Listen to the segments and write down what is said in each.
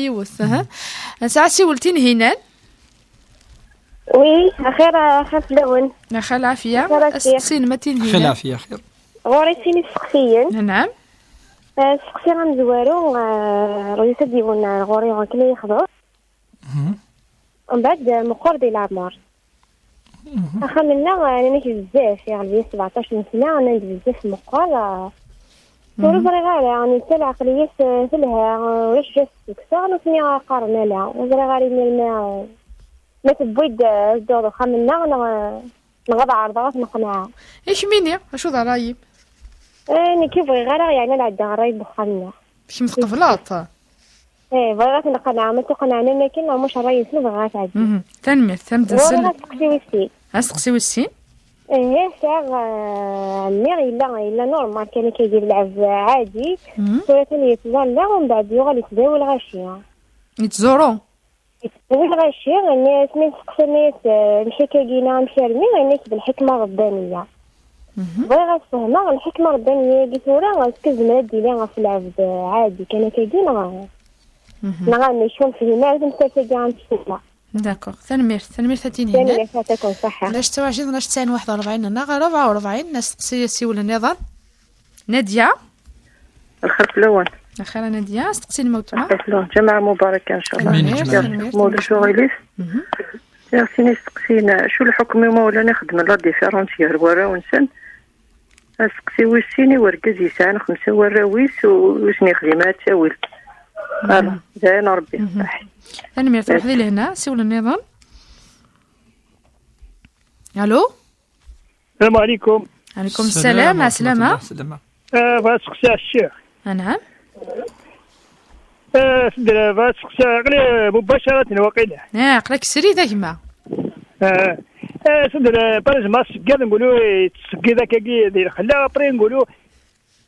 يوث ساعة سيولتين هينان وي اخيرا خاف لون خال عافيه السقسين متين هينان خال عافيه خير غوري سيني سقسيين نعم سقسي غنزوارو رئيسة ديون غوري غنكلي يخضر ومن بعد مقر ديال العمر اخا منا انا نيت بزاف يعني 17 سنه انا بزاف مقر ورا بري غير يعني حتى العقليه فلها واش جات سكسه انا سمي قارنا لها وبري غير من ما تبويد الدور اخا منا انا نغض عرضات نقنعها ايش ميني اشو ذا رايب انا كيف غير يعني نعد رايب بخلنا باش مثقفلاط بغات نقنعها ما تقنعنا لكن مش رايب بغات عادي تنمر تمدسل سقسي وسي اسقسي وسي ساغ عمي الا نورمال كان كيدير لعب عادي ولكن يتظلى ومن بعد يغال يتداول غاشيه يتزورو يتداول غاشيه يعني سمين سقسي الناس مشي كيجينا مشارمي الناس بالحكمه الربانيه بغي غتفهمها الحكمه الربانيه قلت ورا كزمرات ديالها في العبد عادي كان كيجينا نغنشون في الماء نتفاجئ عن السماء داكوغ تنمير تاتين هنا تنمير تكون صحة لاش 27 12 90 41 انا 44 ناس تقسي ولا النظام ناديه الخير لون اخيرا ناديه استقسي الموت ما جماعة مباركة ان شاء الله مولى شغيليف ياسيني استقسينا شو الحكم مولانا خدم لا ديفيرونسيال ورا ونسن استقسي ويسيني وركز يسان 5 وراويس وشني خدمات تاويل فوالا زين ربي يصلح انا مير تروحي لهنا سول النظام الو السلام عليكم. عليكم السلام. مع السلامه. بغيت نسقسي الشيخ. نعم بغيت نسقسي غير مباشره واقيلا قراك سري ذاك ما سندر باش ما سكر نقولوا تسكي ذاك ديال خلا ابري نقولوا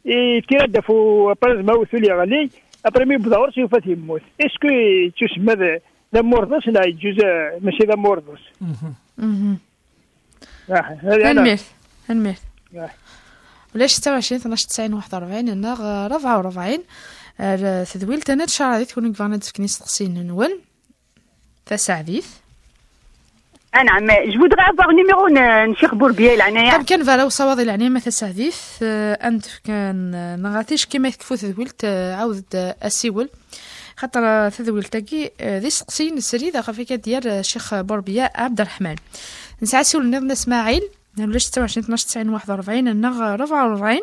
يتردفوا باش ما وصلي غالي ابري مي بدور شي فات يموت اسكو تسمى لا موردوس لا يجوز ماشي لا موردوس هنمير ولاش 26 12 90 41 انا 44 تدويل انا الشهر هذه تكون كفانا تسكني تقسين نول تسعديث نعم جو voudrais avoir numéro نشيخ بوربيه العنايه طب كان فالا وصواضي العنايه ما تسعديث انت كان نغاتيش كما يكفو تدويلت عاود السيول خاطر تدويلتكي ذي سقسين السري ذا خفيكه ديال الشيخ بوربيه عبد الرحمن نسعى سول نضنا اسماعيل ولاش 26 12 90 41 انا 44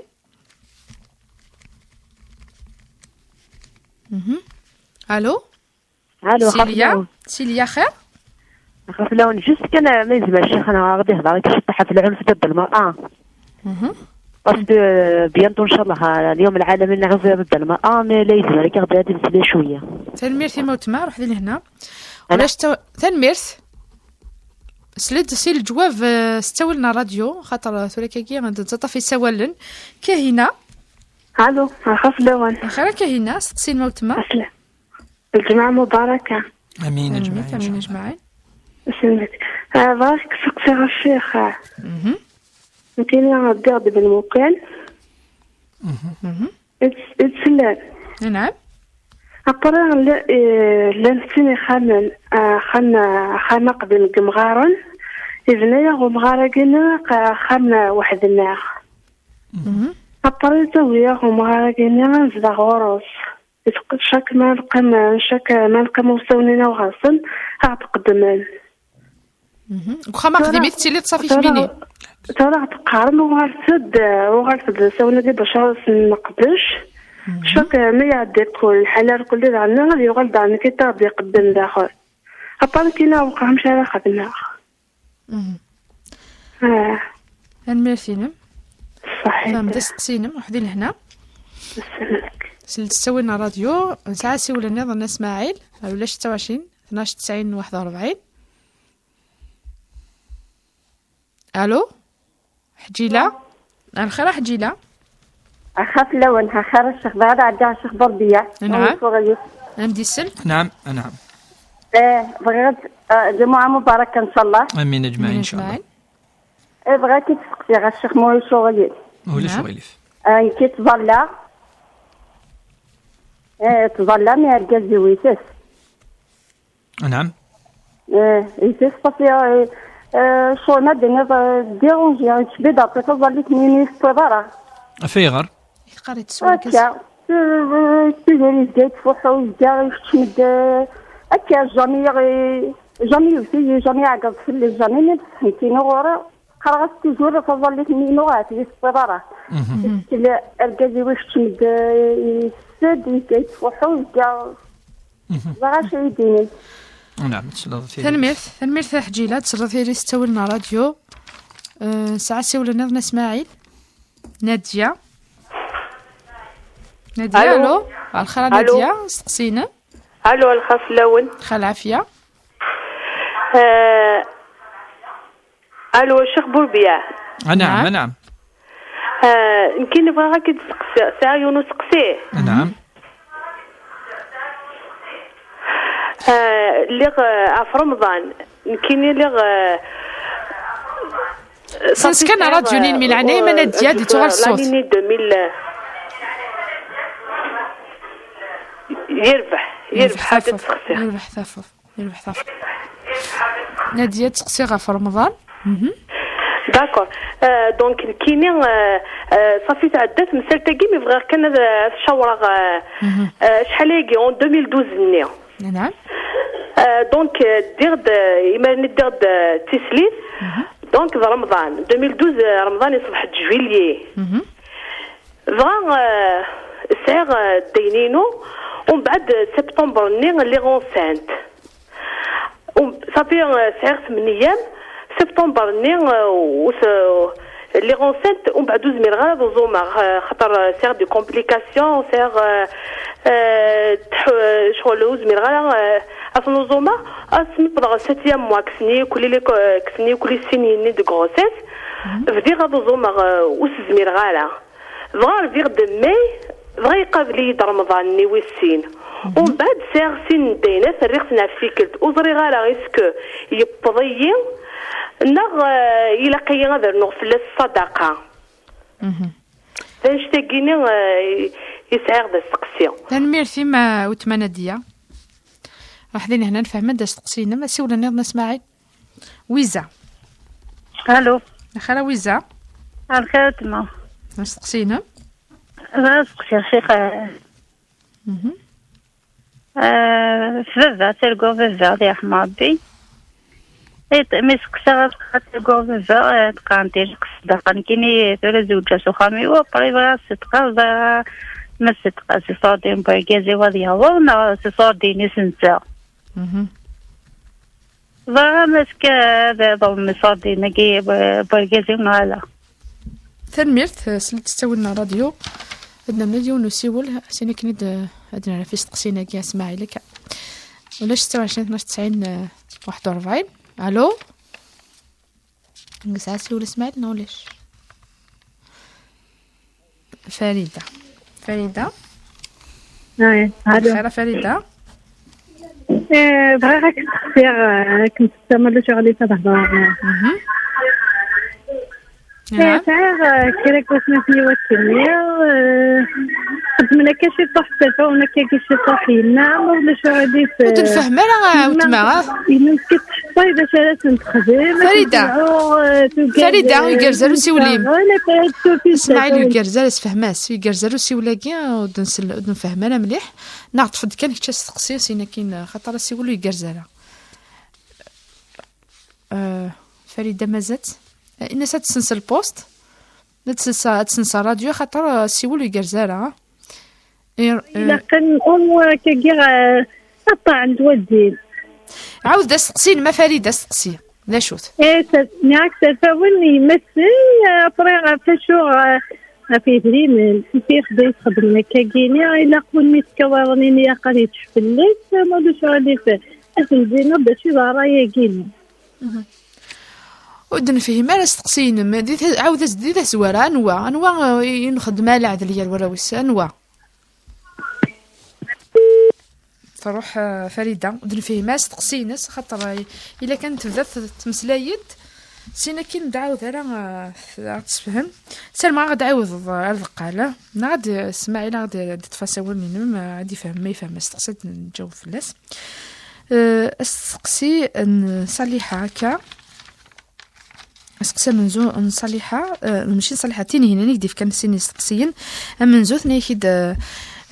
الو سيليا خير خاف لون جست كان ما يزعما الشيخ انا غادي نهضر لك الصحه في العنف ضد المراه باسكو بيانتو ان شاء الله اليوم العالمي للعنف ضد المراه ما لا يزعما لك غادي نتبدا شويه تنمير في موت ما روح لهنا ولاش تنمير سي الجواب استولنا راديو خاطر ثلاكي غنتطفي سوالن كاهنه الو خاف لون خير كاهنه سقسي الموت ما الجمعه مباركه امين اجمعين سمعت بغيت نسقسي على الشيخ كاين غادي بالمكان اتسلال نعم أقرأ لنسيني خان قبل مغارن إذنيا ومغارة قلنا خان واحد الناخ أقرأ تويا ومغارة قلنا نزل غورس شاك ما نلقى موسونينا وغاصن أعتقدمان وخا خدمت تيلي تصافي تميني ترى تقارن وغارسد سوينا دي باش نقدش شاك ما يعدي كل حلال كل عنا غادي يغلط عنا كتاب يقدم داخل أبان كينا وقع مشى على خدنا الميرسينم صحيح فهمت سقسينم وحدي لهنا سوينا راديو ساعة سوينا نظن اسماعيل ولا 26 12 90 41 الو حجيله الخير حجيله اخاف لون خير الشيخ بعد عجا الشيخ بوربيه نعم نمدي السل نعم بغيت جمعه مباركه ان شاء الله امين اجمعين ان شاء الله بغيت تسقسي على الشيخ مولاي شغلي مولاي شغيلف كيتظلى تظلى ما يرجع زويتس نعم. يسيس صافي شو ما دينا ديرونجي تبدا تفضل لك ميني الصدارة فيغر يقري تسوي هكا تجري زيت فوحو جا تشمد هكا جامي في جامي عقد في الجامي فهمتيني غورا قرا تجور تفضل لك مينو غاتي الصدارة كلا اركازي واش تشمد يسد زيت فوحو جا باغا شي يديني. نعم. تنمير حجيلات تسرثي لي ستولنا راديو ساعة سولنا اسماعيل نادية الو الخير نادية سقسينا. الو الخاص لون خال عافية. الو الشيخ بوربيع. نعم. يمكن نبغى غير تسقسي ساعة يونس سقسيه. نعم. اللي في رمضان يمكن اللي سنسكن راديو نين من عني من الدياد تغير الصوت يربح حاجة تسقسي يربح ثافف نادية تسقسي في رمضان. داكور. دونك الكيني صافي تعدات مسال تاكي مي فغير كان الشورغ شحال هيكي اون 2012 نيا. نعم. دونك ديرد يمرني ديرد تسليت دونك رمضان 2012 رمضان يصبح جويليي فغا سعر دينينو ومن بعد سبتمبر ني لي غونسانت صافي سعر 8 ايام سبتمبر ني لي غونسانت ومن بعد 12 ميل غادا زوما خاطر سعر دي كومبليكاسيون سعر شغل 12 ميل غادا أصنوزوما أسمي بدغ 7 أيام موا كسني كل سنين دو غروسيس فدي غادو زوما وسزمير غالا فغار فيغ دو ماي فغا يقابلي رمضان ني ويسين ومن بعد سير سين دينا الريخ نافيكلت وزري غالا غيسكو يبضيي نغ يلاقي غادر نغ في الصدقة فنشتاقيني يسعر دا السقسية تنمير فيما وتمنادية واحدين هنا نفهم دا سقسينا ما سي ولا نيض اسماعيل ويزا. الو خاله ويزا الخير تما سقسينا سقسي الشيخ فذا تلقو فذا يا حمادي مسكسا تلقو فذا تقانتي صدقا كيني ثلاث زوجة سخامي وقريبا صدقا ما صدقا صادين بايكازي وضيها ونا صادين سنسا مسك ضم صادين كي بايكازي ونالا تنميرت سلت تستولنا راديو عندنا مليون وسيول سيني كنيد عندنا في سقسينا كي اسماعيل لك ولاش 26 12 90 41. الو نقص سيول اسماعيل نولش فريدة الو فريدة بغيت تخسير كنت تستعمل شغلي تهضر سعر كيراك واسمه وكيليا خدمنا كاشي طاح التلفون كاكي شي طاحينا ولا شو غادي وتنفهم راه وتما يمكن طيب اش راه تخدم فريدة يقرزلو سيوليم اسماعيل يقرزل اسفهماس يقرزلو سيولاكي ودنفهمنا مليح نعطف كان كتش تقسي سينا كاين خاطر سيولو يقرزلها فريدة مازات الناس تسنس البوست تسنس راديو خاطر سيولو يقرزلها الا كان كيغ قطع عند ودين عاود سقسين ما فريدة سقسي لا شوت نياك تفاون يمثل ابري فشو في دريم في خدي خدمنا كاكيني الا كون متكورني يا قريت شفليت ما دوش غادي فالدينا باش رايا كيني ودن فيه ما نستقسين ما ديت عاود زديده زواره انواع ينخدم على عدليه الوراويس انواع فروح فريده ودن فيه ما نستقسينس خاطر الا كانت بدات تمسلايد سينا كي ندعاود على تفهم سلمى غاد عاود القاله غاد اسماعيل غاد تفاسول منهم غادي يفهم ما يفهم استقصد نجاوب فلاس السقسي نصليحها هكا، السقسي منزو نصليحها ماشي نصليحها تيني هنا نكدي كان سيني سقسيين منزو ثني كيد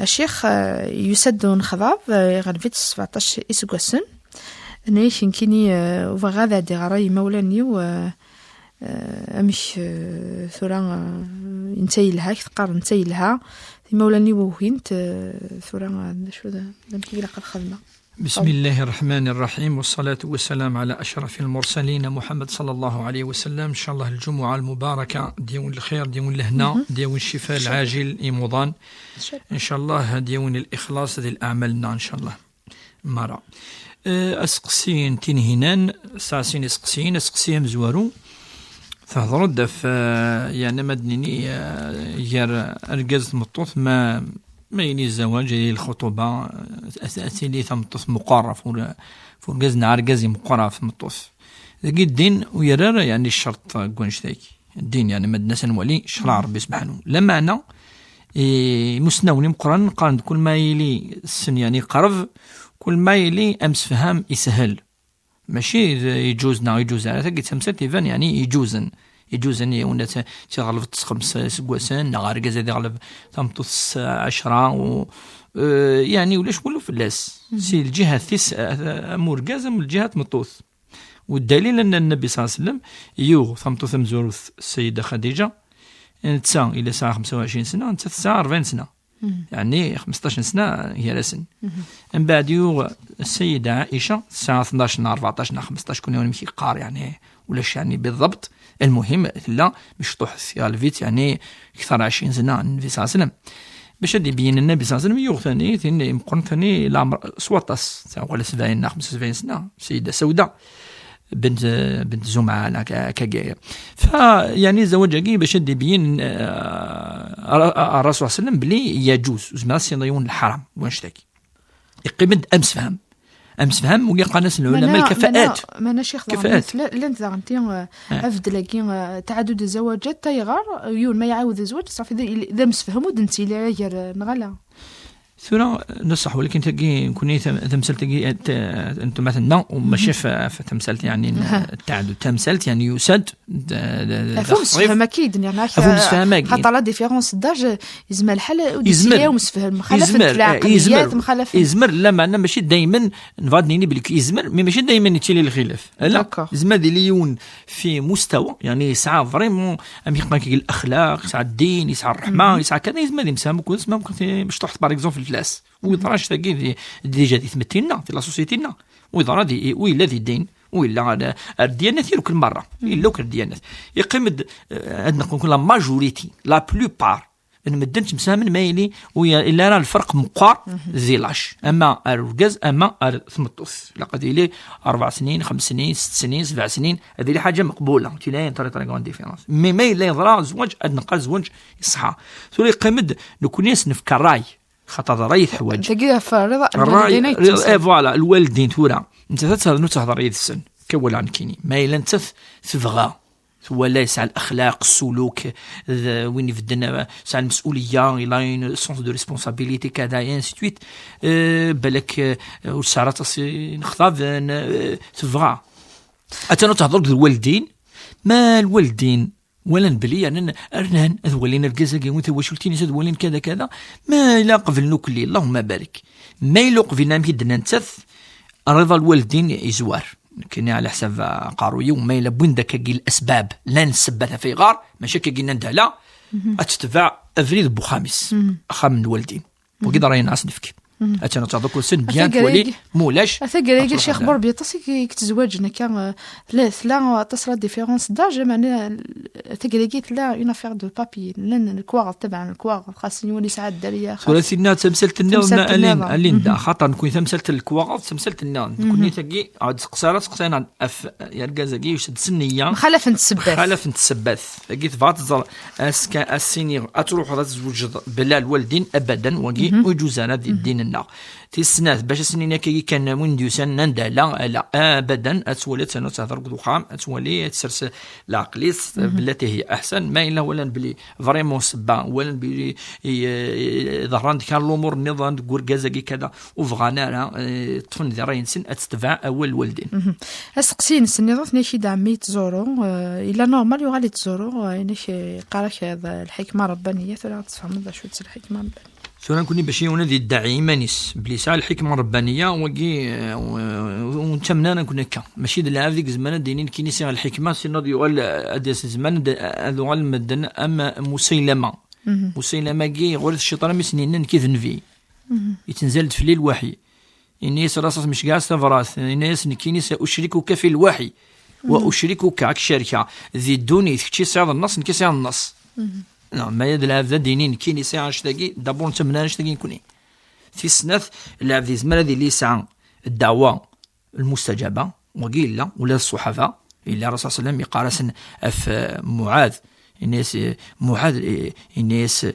الشيخ يسد ونخضاب غنفيت 17 اسكواسن نيش كيني وغادا دي غراي مولاني و امش ثورا نتاي لها كتقار نتاي لها مولاني وهينت ثورا شو ذا نمكي لقى الخدمه. بسم الله الرحمن الرحيم، والصلاة والسلام على أشرف المرسلين محمد صلى الله عليه وسلم. إن شاء الله الجمعة المباركة ديون الخير، ديون الهنا، ديون الشفاء العاجل إيموضان إن شاء الله، ديون الإخلاص ديال أعمالنا إن شاء الله. مرة أسقسين تنهنان ساسين أسقسين مزوارو تهضروا دف يعني مدنيني يار أرجاز مطوث ما يني الزواج الخطوبة أسيلي ثمطوث مقارف فرجزنا عرجزي مقارف مطوث ذاك الدين ويرى يعني الشرط قونش ذاك الدين يعني مدنا سنولي شرع ربي سبحانه لما أنا مسنوني مقرن قارن كل ما يلي السن يعني قرب كل ما يلي أمس فهم يسهل ماشي يجوزنا يجوز على ذاك تمثل تيفان يعني يجوزن يونا تغلب 5 سكواسن نغار زاد يغلب تمطس 10 و يعني ولاش كله فلاس سي الجهه ثيس امور جازم الجهه مطوث. والدليل ان النبي صلى الله عليه وسلم يوغ تمطث مزوروث السيده خديجه تسا الى ساعه 25 سنه انت ساعه 40 سنه يعني 15 سنه هي رسن. من بعد يوغ السيده عائشه الساعه 12 14 15 كنا نمشي قار يعني ولاش يعني بالضبط. المهم لا مش طحث يا الفيت يعني اكثر 20 سنه النبي صلى الله عليه وسلم باش يبين النبي صلى الله عليه وسلم يوغ ثاني مقرن ثاني العمر سواطس ولا 70 75 سنه سيده سوداء بنت زمعه كاكايا. فيعني الزواج باش يبين الرسول صلى الله عليه وسلم بلي يجوز زعما سينيون الحرام وانشتاكي يقيمد امس فهم ويلقى ناس العلماء الكفاءات ما شيخ كفاءات لا انت غنتي عفد لاكي تعدد الزواجات تيغار يون ما يعاود الزواج صافي اذا مسفهموا دنتي لا غير نغلا ثورة نصح ولكن تجي كوني تمثلت انت مثلا وماشي في تمثلت يعني التعدد تمثلت يعني يسد فهم اكيد يعني حتى لا ديفيرونس داج يزمر الحال وديسيا ومسفهم مخالف العقليات مخالف يزمر لا معنى ماشي دائما نفادني بلك يزمر ماشي دائما يتيلي الخلاف لا يزمر ديليون في مستوى يعني يسعى فريمون امي الاخلاق يسعى الدين يسعى الرحمه يسعى كذا يزمر يمسام ممكن باش تحط باغ اكزومبل الفلاس ويضراش ثقي ديجا تمثلنا في لا سوسيتينا ويضرا دي ويلا ذي الدين ويلا الديانات كل مره الا وكل الديانات يقيم عندنا نقول لا ماجوريتي لا بلوبار ان مدنش مسامن مايلي الا راه الفرق مقار زيلاش اما الرجاز اما ثمطوس لقد لي 4 سنين 5 سنين 6 سنين 7 سنين هذه لي حاجه مقبوله تلاين طريقه ديفيرونس مي ما الا يضرا زواج عندنا قال زواج يصحى سوري قيمد نكون نفكر راي خاطر راي حوايج تلقى فرض الوالدين فوالا الوالدين تورا انت تهضر يد السن كولا عن كيني ما الا انت تبغى ولا يسعى الاخلاق السلوك وين يفدنا سعى المسؤوليه الى سونس دو ريسبونسابيلتي كذا ان سيتويت بالك وسعرات نخطاب تبغى اتنا تهضر الوالدين ما الوالدين ولا نبلي يعني ارنان ولينا الكازاكي وانت واش قلتيني زاد ولين كذا كذا ما الا قبل نوكلي اللهم بارك ما الا قبلنا ميدنا نتث رضا الوالدين يزوار كاين على حساب قارويه وما الا بوين داك الاسباب لا نسبتها في غار ماشي كاين ندهلا اتتبع افريد بوخامس اخا من الوالدين وكذا راهي ناس نفكي اتنا تعطوك سن بيان تولي مولاش اثقري شيخ بربي تصي كتزواجنا كان لا تصرا ديفيرونس داج معناها ثقري لا اون افير دو بابي لان الكواغ تبع الكواغ خاصني ولي ساعات داريه ثلاثينا تمثلت لنا الين خاطر نكون تمثلت الكواغ تمثلت لنا نكون تجي عاد سقسانا يا الكازاكي يشد سنيه مخالف نتسبث لقيت فاتزر اسكا السيني اتروح تزوج بلا الوالدين ابدا ويجوز هذا الدين لنا تيسنات باش سنين كي كان ويندوسان نندا لا ابدا اتولي تهضر قدوخام اتولي تسرس العقليس بلاتي هي احسن ما الا ولا بلي فريمون سبا ولا بلي ظهران كان الامور النظام كوركازاكي كذا وفغانا راه طفن ذي راهي نسن اتتبع اول والدين اسقسين سني نيشي دعمي تزورو الا نورمال يغالي تزورو نيشي قالك هذا الحكمه ربانيه ترى تفهم شو الحكمه ربانيه سورة كوني باش يونادي الداعي مانيس بلي ساعة الحكمة الربانية وكي ونتمنى كنا كا ماشي دلا هذيك زمان دينين كي نسي الحكمة سينو يقول اديس زمان هذو المدن اما مسيلمة كي غورت الشيطان مسنين كي ذنفي يتنزل في الليل وحي الناس راسس مش قاعد استفراس الناس كيني ساشركك في الوحي واشركك عك الشركة ذي الدوني تكشي سعر النص نكي سعر النص نعم ما يد العبد دينين كيني ساعة شتاقي دابور نتمنى شتاقي نكوني في السنث العبد زمان هذه اللي ساعة الدعوة المستجابة وقيل لا ولا الصحابة إلا الرسول صلى الله عليه وسلم يقارسن أف معاذ الناس معاذ الناس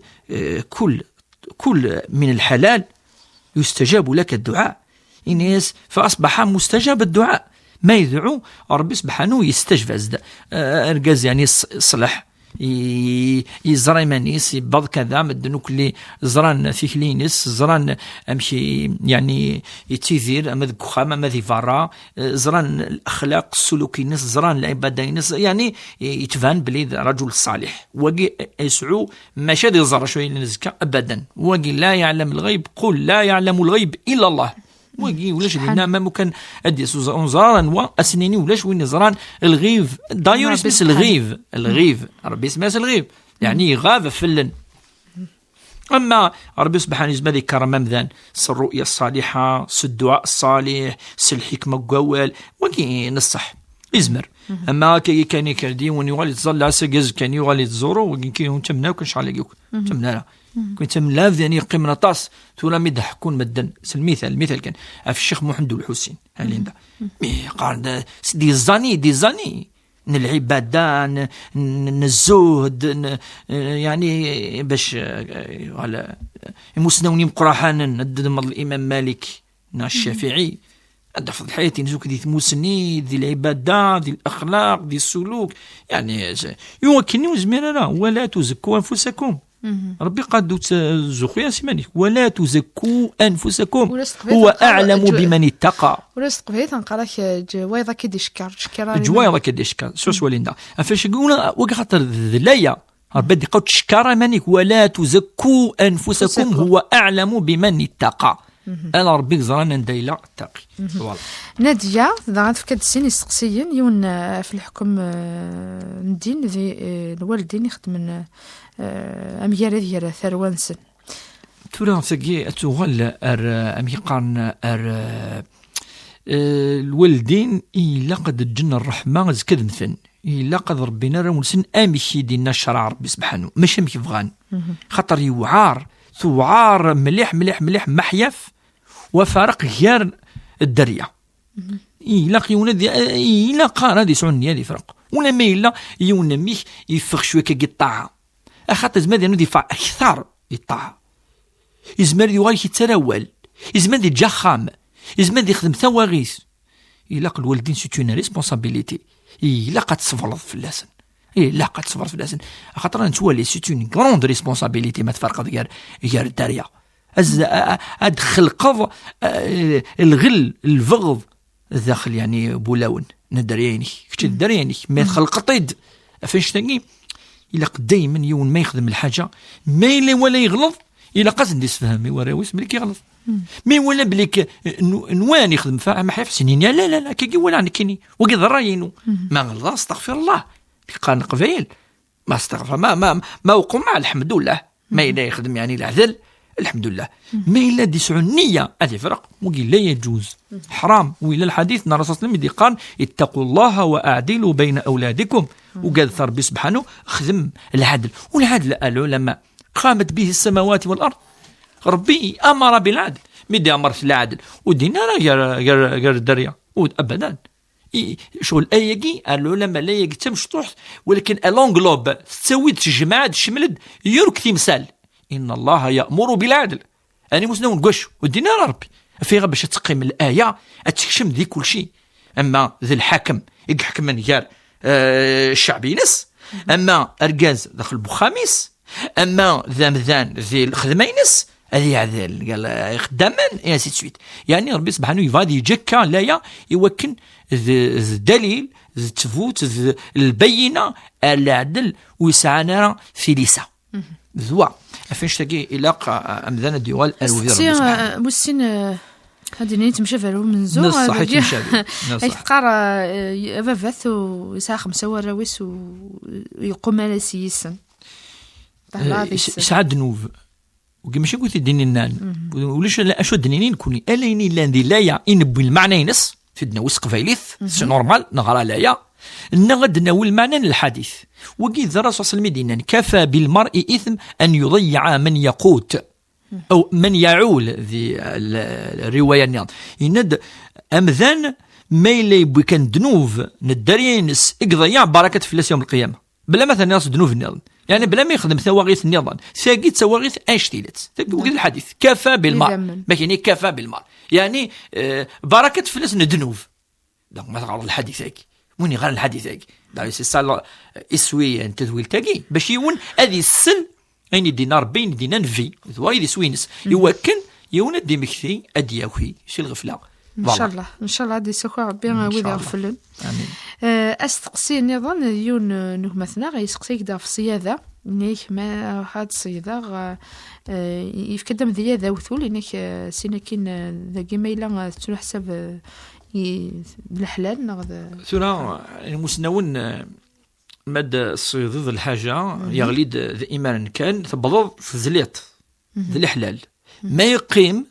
كل من الحلال يستجاب لك الدعاء الناس فأصبح مستجاب الدعاء ما يدعو ربي سبحانه يستجب أرجاز يعني صلح يزرع مانيس بعض كذا مدنوك اللي زران فيكلينس زران امشي يعني يتيذير اما ذك خام اما ذي فرا زران الاخلاق السلوكينس زران العبادينس يعني يتفان بلي رجل صالح وقي يسعو ماشي هذا يزرع شويه نزكى ابدا وقي لا يعلم الغيب قل لا يعلم الغيب الا الله وقي ولاش لنا ما ممكن ادي زران واسنيني ولاش وين زران الغيف دايور اسم الغيف ربي اسمه الغيف يعني غاب فلن اما ربي سبحانه يزما ذي كرم مذان الرؤيا الصالحه الدعاء الصالح الحكمه قوال وقي نصح ازمر اما كي كان يكردي وني غالي تظل عساكز كان يغالي تزورو وكي تمناو كنش على تمنا كنت ملاف يعني قيمنا طاس تولا ميضحكون مدن المثال كان في الشيخ محمد الحسين هاليندا قال دي زاني العبادة الزهد يعني باش على مسنوني مقراحانا ندم الإمام مالك الشافعي أدفض حياتي نزوك دي ثموسني دي العبادة دي الأخلاق دي السلوك يعني يمكنني وزميرنا ولا تزكوا أنفسكم ربي قادو زخويا سيمانيك ولا تزكوا أنفسكم هو أعلم بمن اتقى ورزق بيت نقراك جوايضة كدي شكر جوايضة كدي شكر سوس وليندا فاش يقولنا وقخاطر ذليا ربي دي قوت شكر مانيك ولا تزكوا أنفسكم هو أعلم بمن اتقى أنا ربي زرانا ندايلا التاقي نادية ضغط في كاد السن يستقسيين يون في الحكم الدين ذي الوالدين يخدمن أميار ديال ثروانسن تورا ساكي أتوغل أميقان الوالدين إلا قد الجنة الرحمة زكد مثن إلا قد ربنا رونسن أمشي دينا الشرع ربي سبحانه ماشي مكيفغان خاطر يوعار ثوعار مليح محيف وفارق غير الدرية إلا إلا قال هذه سعني هذه فرق ولا ما إلا يونا ميش يفخ شوية كالطاعة أخاطر زمان ديالو دفاع أكثر الطاعة يزمان يوالي يتراول يزمان دي جخام يزمان دي يخدم ثواغيث إلا قال الوالدين سيتو اون ريسبونسابيليتي إلا قد تفرض في اللسن لا قد تفرض في اللسن خاطر نتولي سيتو اون غروند ريسبونسابيليتي ما تفرق غير الدرية أدخل قض الغل الفغض الداخل يعني بولاون ندرياني كنت درياني ما خلقطيد فاش تاني إلا قد دايما يون ما يخدم الحاجة ما إلا ولا يغلط إلا قصد يسفهم وراويس بليك يغلط ما ولا بليك نوان يخدم ما حيف سنين لا كي ولا عنكني وقي ضراينو ما غلط استغفر الله قال قبيل ما استغفر ما وقم مع الحمد لله ما إلا يخدم يعني العدل الحمد لله ما إلا دي النية هذه فرق وقيل لا يجوز حرام وإلا الحديث نرى صلى الله عليه وسلم قال اتقوا الله وأعدلوا بين أولادكم وقال ثربي سبحانه خدم العدل والعدل العلماء قامت به السماوات والأرض ربي أمر بالعدل مدي أمر في العدل ودينا غير الدرية أبدا شغل أيجي العلماء لا يجي تمشطوح ولكن الانجلوب تسوي تجمع شملد يرك تمثال إن الله يأمر بالعدل أنا مسنون قش ودينا ربي فيها باش تقيم الآية تكشم ذي كل شيء. أما ذي الحاكم يحكم من يار الشعب ينس، أما أرجاز داخل بخاميس، أما ذا مذان ذي الخدمة ينس هذه عذال قال خداما يا سي سويت. يعني ربي سبحانه يفادي يجكا لا يوكن الدليل تفوت البينة العدل ويسعنا في ليسا ذوا فينش تجي إلاقة أمذان الدول الوزير مسين هذه نيت تمشي فالو من زور نص صحيح تمشي قرا فافث ويسا 5 وراويس ويقوم على سيسن سعد نوف وكماشي قلت ديني نان وليش لا اشو دينين كوني اليني لاندي لايا ينبوي المعنى ينس فدنا وسقفايليث سي نورمال نغرا لايا نغدنا والمعنى الحديث وكي ذرا صوص المدينه كفى بالمرء اثم ان يضيع من يقوت او من يعول ذي الروايه النياض يند امذان ما يلي بكن ذنوب ندرينس اقضيع بركه فلس يوم القيامه بلا مثلا ناس ذنوب النياض يعني بلا ما يخدم ثواغيث النظام ساقيت ثواغيث اشتيلت وقت الحديث كفى بالماء ما يعني كفى بالماء يعني بركه فلس ندنوب دونك ما تغرض الحديث هيك وين غير الحديث هيك داير سي سال اسوي انت تقول تاقي باش يون هذه السل اين دينار بين دينار في ذوي سوينس يوكن يون دي مكثي ادياوي شي الغفله ان شاء الله هذه سكوا ربي ويذ يغفلن امين. استقسي النظام يون نو مثلا غيسقسيك دا في الصياده نيك ما هاد الصياده يفكدم ذي ذا وثول انك سينكين ذا كيميلا تحسب بالحلال نغد ثورا المسنون مد الصيد ضد الحاجه يغليد ايمان كان تبضض في الزليط ذي الحلال ما يقيم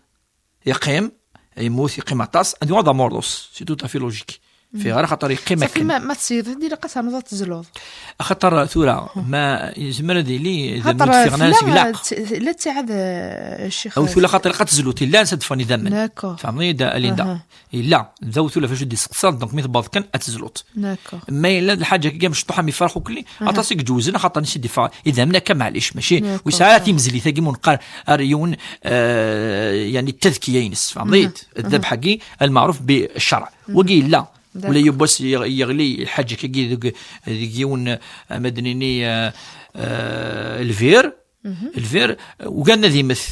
يموت يقيم طاس عندي وضع موردوس سي تو تافي لوجيك في غير خاطر يقيم صافي ما تصير دير قسم نض تزلوض خاطر ثورة ما يزمر دي لي خاطر لا تعاد الشيخ او ثورة خاطر قتزلوتي لا نسدفني ذمن فهمني دا ليندا لا ذو ثورة فاش دي سقسال دونك مي تباض كان اتزلوت ما الا الحاجه كي مشطوحه مي فرحوا كلي عطاسك جوزنا خاطر نسي دفاع اذا منا معليش ماشي وساعات يمزلي ثقي منقر ريون يعني التذكيه ينس فهمني الذبح حقي المعروف بالشرع وقيل لا ولا يبص يغلي الحاجة كي يجيون مدنيني الفير وقالنا ذي مث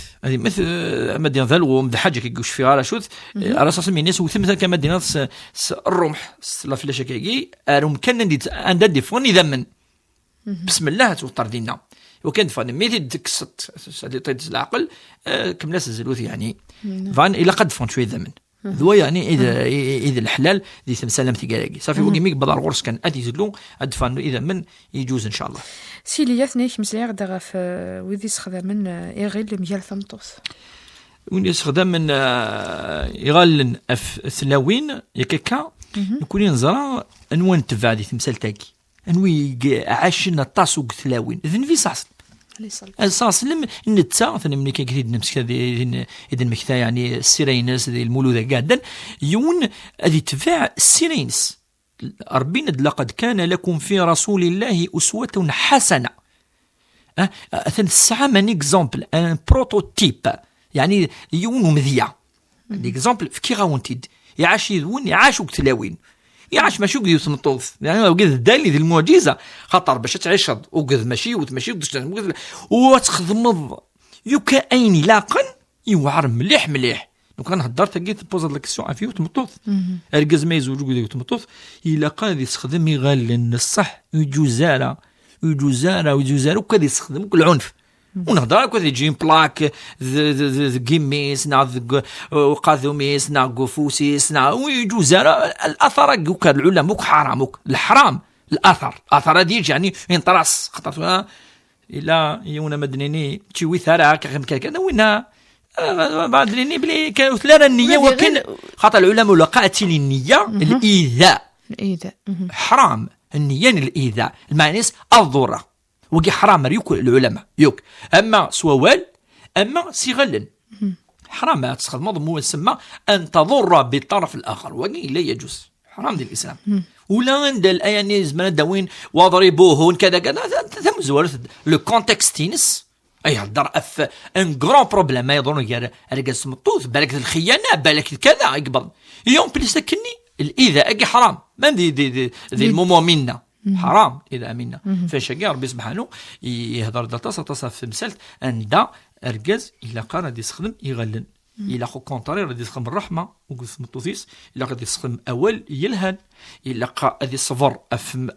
مدينة ذلو مد حاجة كي يقوش فيها على شوث على أساس من الناس وثم مثلا كمدينة الرمح لا فلاش كي أروم كان ندي عند فوني ذمن بسم الله توتر دينا وكان فان ميتي دكست هذه طيب العقل كملاس الزلوث يعني فان إلى قد فون شوي ذمن ذو يعني إذا الحلال ذي سلامتي قالاقي صافي وقي ميك بضع الغرس كان أدي زلو أدفن إذا من يجوز إن شاء الله سيلي يثنيك مسيار دغا في ويدي سخدا من إغيل ميال ثمطوس ويدي سخدا من إغال ثلاوين يكاكا يكون ينزرا أنوان تبع ذي تمثال تاكي أنوي عاشنا طاسوق ثلاوين إذن في صاص الصاص لم نتسا ثاني من كيكريد نمسك إذا المكتا يعني السيرينس ذي المولودة قاعدا يون هذه تبع السيرينس ربنا لقد كان لكم في رسول الله أسوة حسنة أثن الساعة من إكزامبل أن بروتوتيب يعني يون مذيع الإكزامبل في كي غاونتيد يعاش يذون يعاشوا تلاوين يعاش ماشي وقد يتمطوف يعني وقد الدالي ذي المعجزة خطر باش تعيشض وقد ماشي وتمشي وتخدم يوكا أين لاقن يوعر مليح لو كان هضرت لقيت بوز لك السؤال فيه وتمطوف أرجز ما يزوج وقد يتمطوف إلا قاد يستخدم يغال الصح ويجوزارة وكذا يستخدم كل عنف ونهضر كذا يجي بلاك جيميس وقاذوميس قفوسيس ويجوزارة الأثر وكا العلماء حرامك الحرام الأثر ديج يعني ينطرس خطرتها إلا يونا مدنيني تشوي ثرى كذا وينا مدنيني بلي كانوا ثلاثة النية وكن خاطر العلماء لقاتل النية الإيذاء حرام النية الإيذاء المعنيس الضرة وقي حرام ريوك العلماء يوك أما سوال أما سيغلن حرام تستخدم مو يسمى أن تضر بالطرف الآخر وقي لا يجوز حرام دي الإسلام ولا عند الآيانيز من الدوين وضربوهن كذا ثم زوال لو كونتكستينس اي هضر اف ان غران بروبليم ما يظن يا رجال سمطوث بالك الخيانه بالك كذا يقبل يوم بليس كني الاذا اجي حرام ما دي المومو منا حرام اذا منا فاش كاع ربي سبحانه يهضر تصف في مسالت ان دا ارجاز الا قال غادي يستخدم يغلن الا خو كونطري غادي يستخدم الرحمه وقف مطوثيس الا غادي يستخدم اول يلهن الا غادي يصبر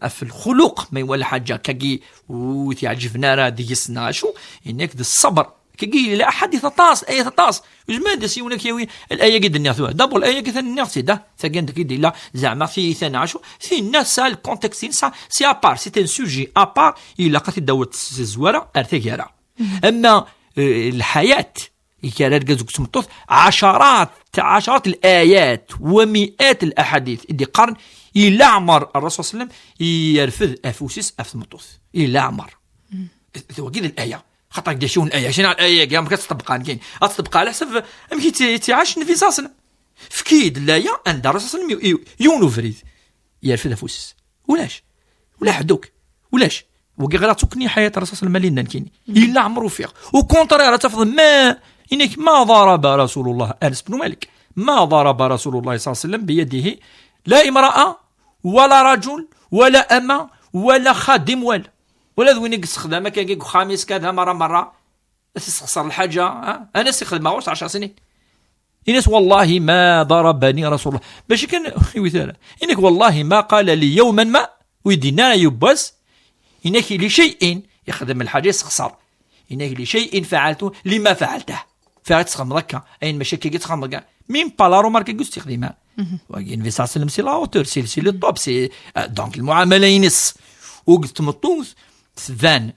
في الخلق ما ولا حاجه كي وتعجبنا راه ديسنا شو انك الصبر كي لا احد يتطاس اي تطاس وجمال دسيونا كيوي الايه قد الناس دابا الايه قد الناس ده ثقن كي لا زعما في ثنا شو في الناس سال كونتكست سي ابار سي ان سوجي ابار الا قد داوت الزواره ارتكيرا اما الحياه يكرر جزء سمطوث عشرات الآيات ومئات الأحاديث اللي قرن إلى عمر الرسول صلى الله عليه وسلم يرفض أفوسيس أفسمطوث إلى عمر وكذا الآية خاطر قد يشون الآية شنو الآية قام كتطبق كاين تطبق على حسب أمكي تعاش النبي صلى الله عليه وسلم فكيد الآية عند الرسول صلى الله عليه وسلم يونو فريد يرفض أفوسيس ولا حدوك ولاش وكي غير تكني حياة الرسول صلى الله عليه وسلم كاين إلا عمر وفيق وكونتري راه تفضل ما إنك ما ضرب رسول الله أنس بن مالك ما ضرب رسول الله صلى الله عليه وسلم بيده لا امرأة ولا رجل ولا أمة ولا خادم ولا ذوين استخدامه كان خامس كذا مرة تستخسر الحاجة أنس يخدمها 10 سنين إنس والله ما ضربني رسول الله باش كان مثال إنك والله ما قال لي يوما ما ويدينا يباس إنك لشيء يخدم الحاجة يستخسر إنك لشيء فعلته لما فعلته فعلت تخدم ضكا اين مشاكل تخدم ضكا مين بالارو ماركي يستخدمها وين في سلم سي لاوتور سي لو توب سي دونك المعامله ينس وقت مطوس فان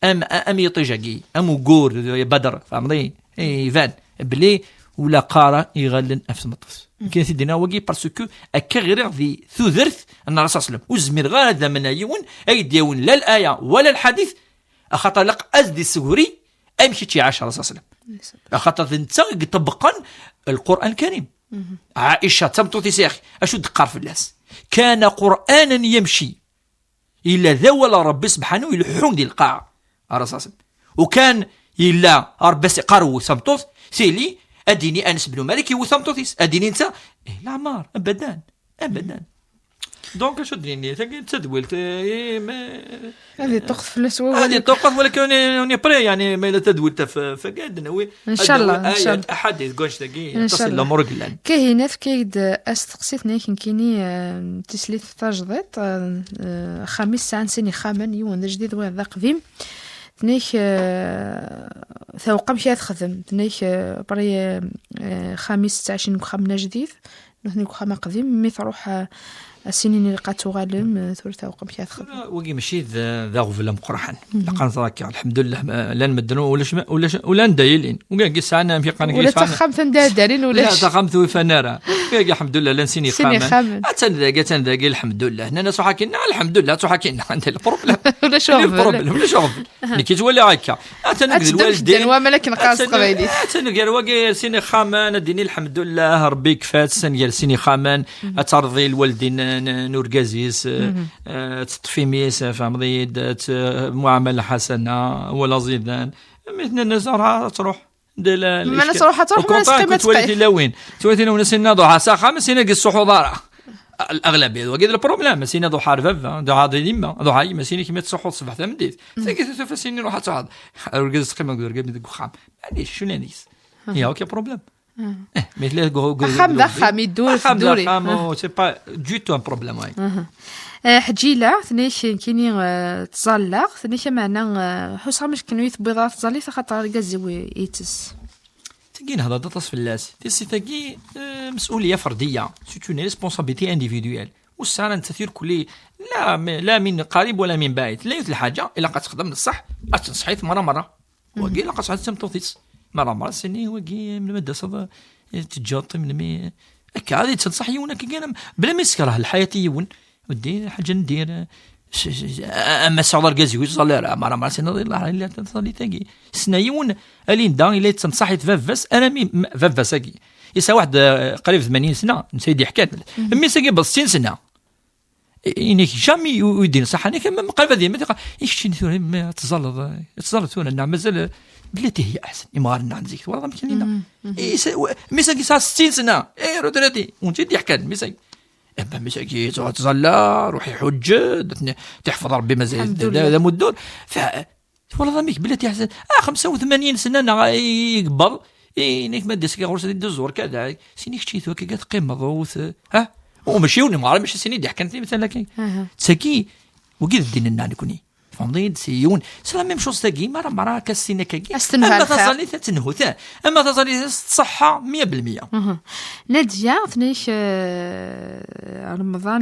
ام يطيجاكي ام وقور بدر فهمتي اي فان بلي ولا قاره يغلن نفس مطوس كاين سيدنا وقي باسكو اكا غير في ثوذرث ان الرسول صلى الله عليه وسلم وزمير غادا من يون اي ديون لا الايه ولا الحديث اخطا لك ازدي السوري امشي تي 10 الرسول صلى الله عليه وسلم خاطر انت طبقا القران الكريم عائشه تمطوتي سيخ اشو دقار في الناس كان قرانا يمشي الا ذول ربي سبحانه يلحون دي القاعه الرسول صلى الله عليه وسلم وكان الا ربي قارو سمطوث سيلي اديني انس بن مالك وسمطوثيس اديني انت لا عمار ابدا دونك اش ديني تدولت هذه توقف في الاسواق هذه توقف ولكن اوني بري يعني ما الا تدولت فقاد نوي ان شاء الله احد قولش تاكي تصل الامور كلان كاين كيد استقسيتني كايني تسليت تجديد خميس ساعه سني خامن يوم جديد وين ذا قديم تنيك ثوق مشي تخدم تنيك بري خميس 19 خامنه جديد نحن خامه قديم مي تروح السنين اللي لقاتو غالم ثورتها وقمشي تخدم وكي ماشي ذا غفلم قرحان لقان صراك الحمد لله لا نمدنو ولا ندايلين وكاع ساعنا في قانك ولا تخمت ندارين ولا لا تخمت وفنارا كاع الحمد لله لا نسيني خامن تنذاقي الحمد لله هنا صح حكينا الحمد لله صح حكينا عند البروبليم ولا شغل كي تولي هكا تنقد الوالدين وملك نقاص قبيلي تنقال واقي سيني خامان ديني الحمد لله ربي كفات سنقال سيني خامان ترضي الوالدين نور قزيز تطفي ميس فهمتي معامله حسنه ولا زيدان مثل الناس راح تروح ما الناس راح تروح ما قيمه تولي لوين تولي لوين سينا ضحى ساخه مسينا قص حضاره الاغلبيه وقيد البروبليم مسينا ضحى رفافه ضحى ديما ضحى مسينا كيما تصحوا الصباح تاع مديت تلقى تفسيني روح تصعد رقص قيمه قدر قبل خام معليش شو نانيس هي اوكي بروبليم مثل خام يدور في دوري خام سي با دو تو ان بروبليم حجيله ثنيش كيني تزلق ثنيش معنا حوس مش كانوا يثبيضات تزلي خاطر غازي يتس تاكين هذا تصف اللاس تيسي تاكي مسؤوليه فرديه سيتو ني ريسبونسابيلتي انديفيدويال والساعه تثير كلي لا من قريب ولا من بعيد لا يثل حاجه الا قتخدم الصح تنصحيت مره وكي لا قصعد تمطوطيس مرة سني وكي من المدرسة تجاطي من مي هكا هذه تنصح يونا كي بلا ما يسكره الحياة يون ودي حاجة ندير اما سعودر كازي ويصلي مرة سنة الله الا تصلي تاكي سنا يون الين دا الا تنصحي تفافس انا مي فافس كي يسا واحد قريب 80 سنة سيدي حكات مي ساكي ب 60 سنة إنك جامي يدين صح أنا كمان قال بدي ما تقول إيش شنو ما تزلط هنا نعم مازال بلاتي هي أحسن إمارنا عن زيك والله ممكن لنا ميساكي صار 60 سنة روتريتي وأنت تحكي ميساكي ميساكي تزلا روحي حجة تحفظ ربي مازال هذا مدور والله ميك بلاتي أحسن 85 سنة يقبض إنك ما ديسك غرس دي الزور كذا سينيك شي ثوكي قات قيمة ضوث ومشي وني ما عرف ماشي سنين دي حكنتي مثلا كي تساكي وقيد الدين الناني كوني فهمتي سيون سلا ميم شوز تاكي مرة كاسينا كاكي اما تظلي تنهو اما تظلي الصحة 100%. نادية ثنيش رمضان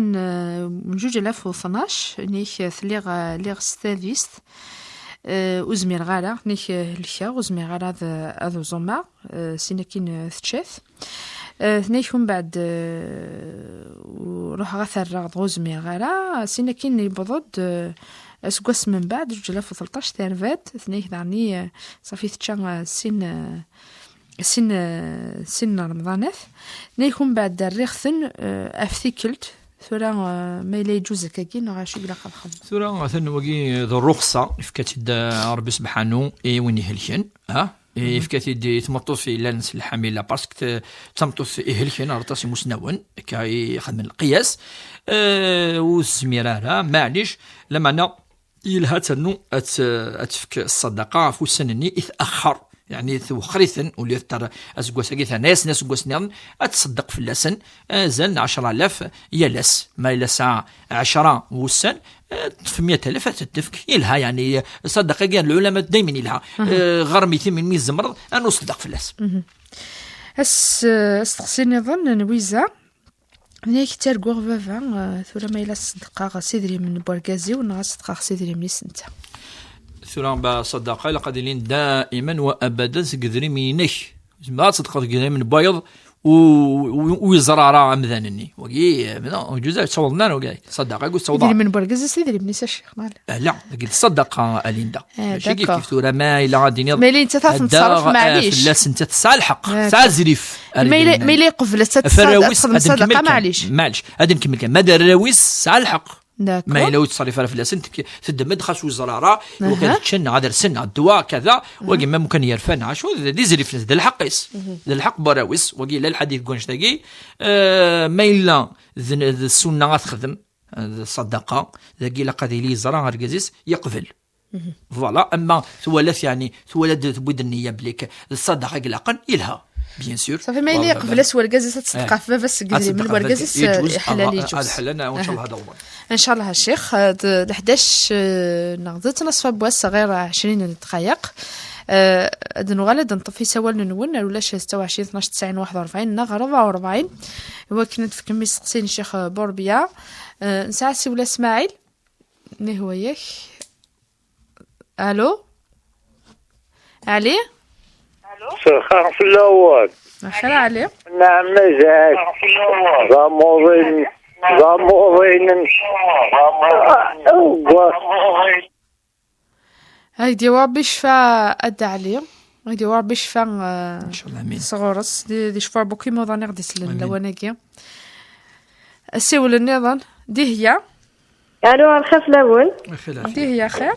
من 2012 نيش ثليغ ستاديست وزمير غالا نيش لشا وزمير غالا هذا زوما سيناكين ثشاث ثنيشهم بعد وروح غثر رغض غزمير غالا سيناكين يبضد اسقس من بعد 2013 تارفات ثنيه ثاني صافي تشان سن رمضانات نيكون بعد الريخثن افتيكلت ثورا ما لا يجوز كاكي نغاشي بلا خلخل ثورا مثلا وكي ذو الرخصه فكات ربي سبحانه اي وين يهلكن فكات يدي تمطوط في لانس الحامله باسكو تمطوط يهلكن رطاسي مسنون كاي خدم القياس والسميره معليش لما يلهات انه اتفك الصدقه في سنني يتاخر يعني ثوخريثن ولي ترى اسقوس كيثا ناس قوسنيان اتصدق في اللسن زن 10,000 يلس ما يلسع 10 وسن في 100,000 تتفك يلها يعني صدقه كان العلماء دائما يلها غير 200 من 100 زمر انه صدق في اللس استقسيني ظن نويزا نيك ترقوغ فافا ثورا ما إلا صدقا سيدري من بورغازي ونا صدقا سيدري من سنتا ثورا بصدقا لقادلين دائما وابدا سقدري مينك ما تصدقا سقدري من بيض ويزرع عمذانني وكي جزء تصولنا وكاي صدقه قلت سيدري من بورغازي سيدري من الشيخ لا قلت صدقه اليندا ماشي كيف ثورا ما الا غادي ما اللي انت تصرف معليش لا انت تسع الحق تسع الزريف ما اللي قبل تتصدق صدقه معليش هذا نكمل كان ماذا الراويس سع الحق داكو ما يلو تصرف في السن تد مدخش وزراره وكان تشن هذا السن الدواء كذا وقي ما ممكن يرفن عشو دي زريف ذا الحقيس ذا الحق براويس وقي لا الحديث كونش تاقي ما الا السنه تخدم الصدقه ذاكي لا قادي لي زرا ركزيس يقبل فوالا اما ثوالث يعني ثوالث تبود النيه بليك الصدقه قلقا يلها بيان سور صافي ما اللي يقبل ورقازيس تصدق في بس قدري من ورقازيس حلال يجوز هذا حلنا وان شاء الله هذا هو ان شاء الله الشيخ 11 نغضت نصف بواس غير 20 دقائق ادن غلد نطفي سوال نون ولا 26 12 90 41 نغ 44 هو كنت في كمي سقسين الشيخ بوربيا نسعسي ولا اسماعيل ني هو ياك الو علي خير في الأول خير علي نعم مزاج ضمورين هايدي وربي شفا أدى علي هايدي وربي شفا إن شاء الله أمين صغورس دي شفا بوكي موضان يغدس للواناكي السيول النظام دي هي الو الخير في الاول دي هي خير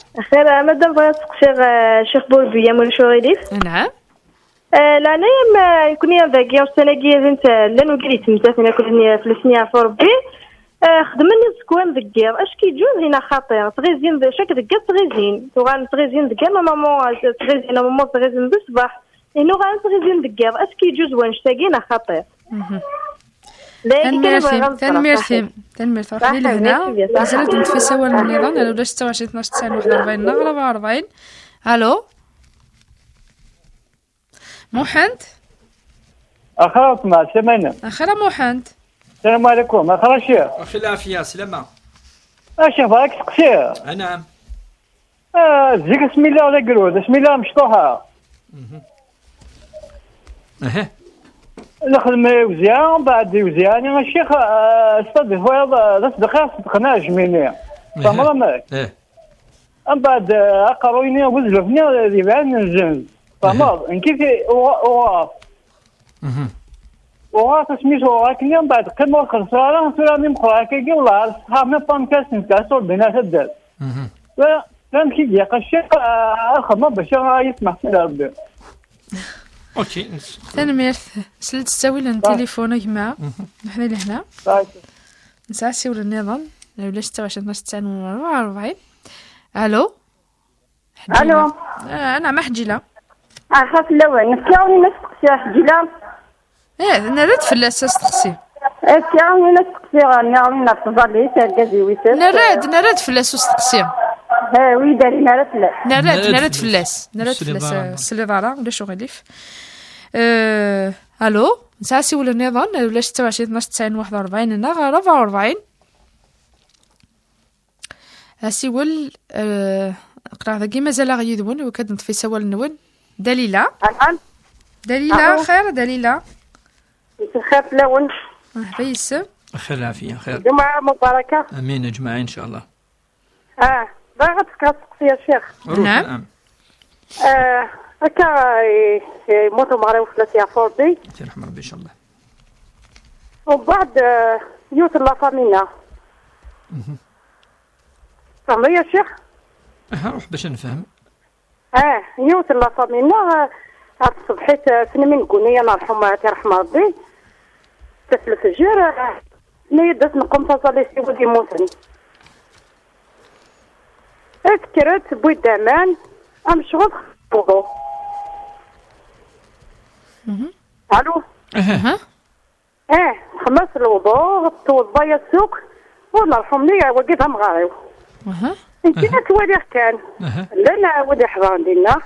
مادام بغيت تقشير شيخ بوربيا مول شوريديف نعم لا انا يكون يا ذاكي وسناكي انت لانه قريت مثلا كلني فلسني في ربي خدمني سكوان ذكير اش كيجوز هنا خطير تغيزين شاك دكا تغيزين توغان تغيزين دكا نورمالمون تغيزين نورمالمون تغيزين بالصباح انه غان تغيزين دكير اش كيجوز وانشتاقينا خطير تنميرثي خلي لهنا مازالت نتفي سوا النظام ولا 26 12 9 41 44 الو محمد اخرت مع سمينة اخرى محمد السلام عليكم اخرى شيخ اخي العافيه سلامه اش راك تقصير نعم زيك بسم الله ولا قرود بسم الله مشطوحه نخدم وزيان بعد وزيان يا الشيخ استاذ هو صدقنا جميلين فهمت ماك من بعد اقرويني وزلفني يبان الجنز فهمت كيف وغاتسميتو غاكلي من بعد قيمة الخسارة سلامي مقرا كيكي والله صحابنا بانكاس نتعسو بينا تدار فان كي ديال الشيخ الخدمة باش يسمح لنا ربي. اوكي تنميرث سلت تساوي لنا تليفونك مع نحن لهنا نساسي ولا النظام ولا 26 44. الو الو انا ما حجيله خاف الاول نفكاوني نسقسي حجيله انا رد في الاساس تقسي كاوني نسقسي غنعاوني نفضل تاكازي ويسر نرد في الاساس تقسي وي داري نرد في اللاس السليفارا ولا شغليف. الو نساسي ولا النظام ولا 26 12 90 41 انا 44 اسيول قرا ذاكي مازال غيدون وكاد نطفي سوال النون. دليلة دليلة خير دليلة خير لون بيس خير العافية خير جمعة مباركة امين اجمعين ان شاء الله. باغا تسقسي يا شيخ. نعم هكا يموتوا مغريو ثلاثة فوردي يرحم ربي ان شاء الله ومن بعد يوت لافامينا فهمي يا شيخ. روح باش نفهم. يوت لافامينا عاد صبحيت سنمين كوني الله يرحمها تيرحم ربي تسل الفجر نيدت نقوم تصلي سي ولدي موتني اذكرت بويد امان امشغل وضو. الو خلص الوضوء توضا يا السوق والله يرحمني وقفها مغاريو انتي تواليه كان لا ودي حضان ديالنا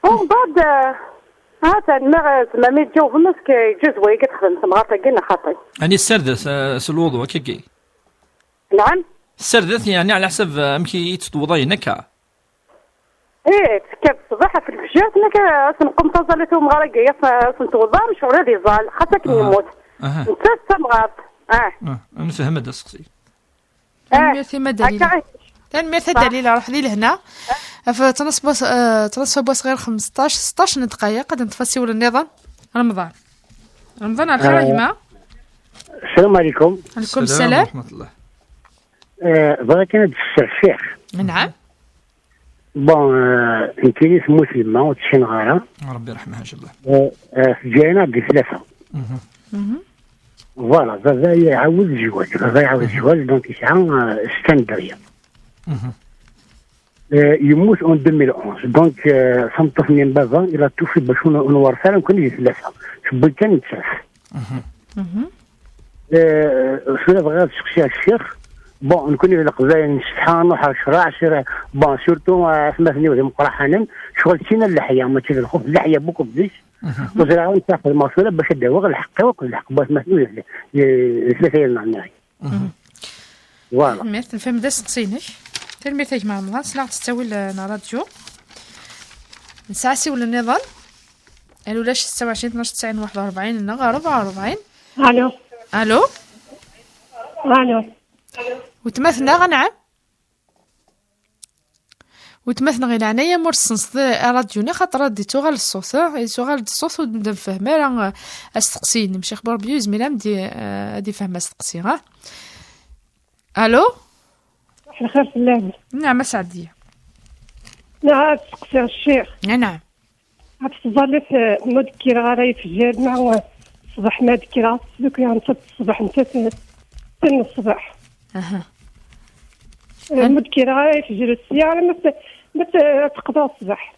ومن بعد هذا ما ميتجاوب الناس كيجوز وي كتخدم تمغارطه كاينه خاطي يعني السردث الوضوء كيكي. نعم السردث يعني على حسب امكي تتوضاي نكا تكاب الصباح في الفجر نقوم تزاليتو مغارقيه فنتوضا مش ولادي زال حتى كي يموت انت تمغارط نفهم هذا السقسي. ميرثي ما دليل ميرثي دليل راح لي لهنا تنصب صغير 15 16 دقائق قد نتفسي ولا النظام رمضان على الخير هما. السلام عليكم. عليكم السلام ورحمة الله. بغا كانت الشيخ. نعم. انت لي مسلمة وتشين غارة. ربي يرحمها ان شاء الله. في جاينا بثلاثة. فوالا زازا يعاود الجواز دونك يسعى ستاندريا. يموت اون 2011 دونك صمت من بابا الى توفي باش نورثها نكون لي ثلاثة شبل كان يتساف. شنو بغا تسقسي الشيخ نكون في القضايا نستحان وحر شراع سورتو سمعتني ولا مقرا حنان شغل تينا اللحيه ما تينا الخوف اللحيه بوكو بديش وزرا نتاخذ المسؤوليه باش نداوغ الحق وكل الحق باش ما سمعتني ثلاثه النهايه فوالا ميرت نفهم دا سقسينك تلميتك مع رمضان سلا تستوي لنا راديو نساسي ولا النظام ولاش 26 12 90 41 نغا 44. الو الو الو وتمثلنا غنعم وتمثلنا غير عنايا مرسنس راديوني خاطر رديتو غير الصوت ونبدا نفهم راه استقسيني نمشي خبر بيو زميله دي فهم استقسي ها. الو الخير في الله. نعم سعديه. نعم تسقسي الشيخ. نعم غتفضلي في مذكره غراي في الجامع الصباح ما ذكرها دوك يعني الصباح انت تن الصباح مذكره في جلوس السياره ما تقضى الصباح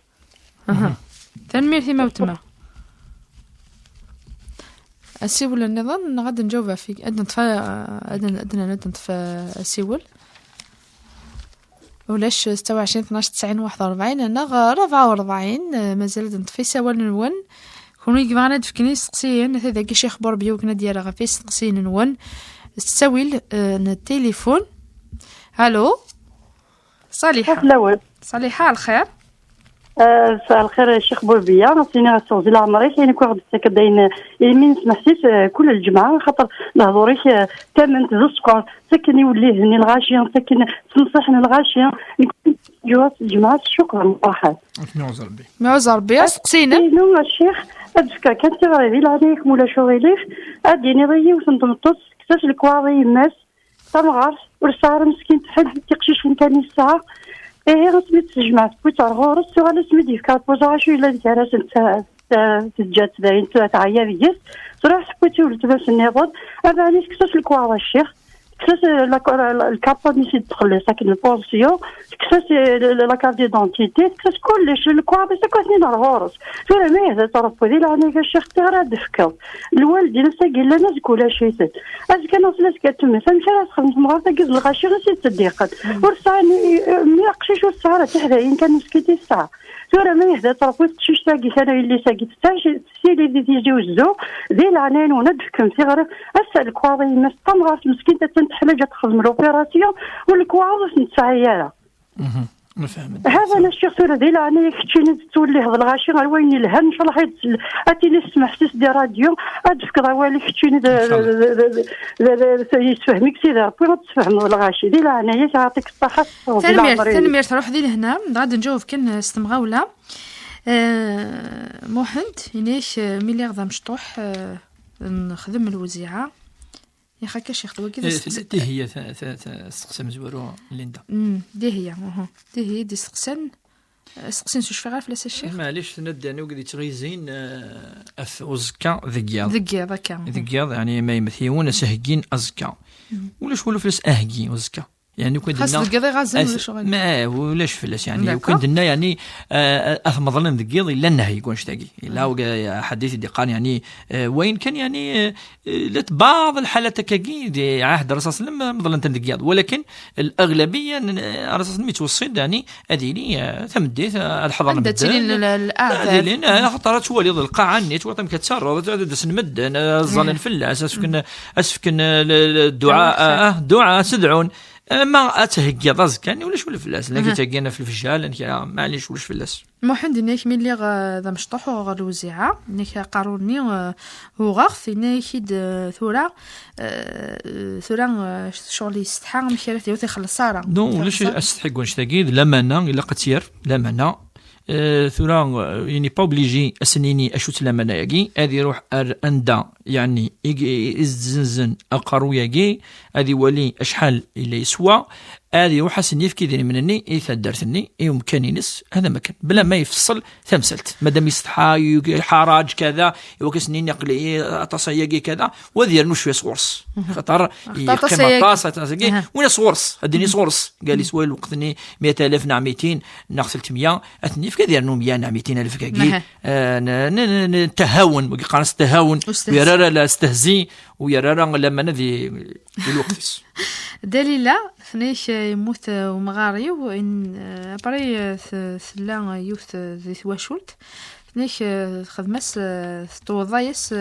تنمير في موتما السيول النظام غادي نجاوبها فيك أدنى نتفى السيول ولاش 26 12 90 41 انا 44 مازال نطفي سوال نون كونو يبغانا تفكني سقسيين هذا كي شيخ بربيو كنا ديالها غا في سقسيين نون تساويل التليفون. الو صالحه. الاول صالحه الخير. مساء الخير الشيخ بوربيه. عطيني غتوزي العمري كاين كواحد كداين يمين سمحتيش كل الجمعه خاطر نهضري تمن تزسكر ساكن يولي هني الغاشيه ساكن تنصحني الغاشيه جوات الجمعه. شكرا مرحبا. معوز ربي سقسينا نو الشيخ ادفكا كانت غادي عليك مولا شغيليف اديني ضيي وتنطمطس كتاش الكواضي الناس تمغار ورسار مسكين تحب تقشيش من كان الساعه غسميت جمعت بويت غورس وغالا سميدي فكات بوزاشو الا ديك تجات باين تعيا بيس صراحه بويتي ولت باش النضاد اباني كساس الكواضي الشيخ كساس الكابا نسي تدخل ساكن البونسيون كساس لا كارت ديدونتيتي كساس كلش الكواضي ساكوتني نهار غورس فورا ما هذا طرف ودي لاني الشيخ تغرا دفكاو الوالدين ساكن لا ناس كولا شيتات ازكا ناس كاتم فمشى خدمت مغار تاكز الغاشي غير تديقات ورساني مي قشيش والسهره تحداين كان مسكيتي الساعه فورا ما هذا طرف وتشيش تاكي كانوا اللي ساكي تاجي سيدي دي تيجي وزو ذي العنان وندفكم في غير اسال الكواضي الناس طمغات مسكين تنتحلج تخدم لوبيراسيون والكواضي نتسعياله هذا انا الشيخ سورة ديال انا كتشيني تولي هذا الغاشي غير وين الهم ان شاء الله حيت اتيني نسمع حسيس ديال راديو ادفك والي كتشيني يتفهمك سيدي ربي غتفهم الغاشي ديال انايا تعطيك الصحه تنمير تروح دي لهنا غادي نجاوب كان استمغاوله محمد ينيش ملي غدا مشطوح نخدم الوزيعه يا خاكا شيخ واكيد دي هي استقسام زوارو ليندا دي هي دي استقسام شو فغار فلاس الشيخ معليش تنداني وقدي تغيزين اف وزكا ذكيا يعني ما يمثيون سهجين ازكا ولا شغل فلاس اهجي وزكا يعني كون خاص القضاء غازم ولا شغل ما ولاش فلاش يعني كون دنا يعني مثلا ذكيض الا النهي يكون شتاقي لا حديث دقان يعني وين كان يعني بعض الحالات كاكي عهد الرسول صلى الله عليه وسلم مثلا ذكيض ولكن الاغلبيه الرسول متوسط يعني هذه ثمديت الحضانه بدل الاعداد لان خطرات هو اللي القاعه النيت وطم كتسرد دس نمد الظلن فلاس اسفكن الدعاء سدعون ما أتهجي ضزك يعني ولاش ولا فلاس لكن تهجينا في الفجال انك معليش ولاش فلاس محمد انك ملي غا مشطوح غا الوزيعه انك قاروني وغاخ انك ثورة شغل يستحق مشاريع ديال تيخلص صارا دون ولاش استحق واش تاكيد لمانا الا قتير لمانا ثورة يعني با اوبليجي اسنيني اشوت لمانا ياكي هذه يروح اندا يعني يزنزن اقرو ياكي هذه ولي اشحال اللي يسوى هذه وحسن يفكي ذي منني إذا درتني يمكن ينس هذا مكان بلا ما يفصل ثمسلت مادام يستحى حراج كذا وكسنين يقلي تصيقي كذا وذير نو شويه صورس خطر يقيم طاسه تصيقي وين صورس هديني صورس قال لي سوال وقتني 100,000 نعم 200 نغسلت 100 اثني في كذا نو 100 نعم 200,000 كاكي تهاون وقارنس تهاون ويرى لا استهزي ويرى لما نذي الوقت دليلا فنيش يموت ومغاري وإن بري ثلا يوث ذي ثواشولت فنيش خدمس توضايس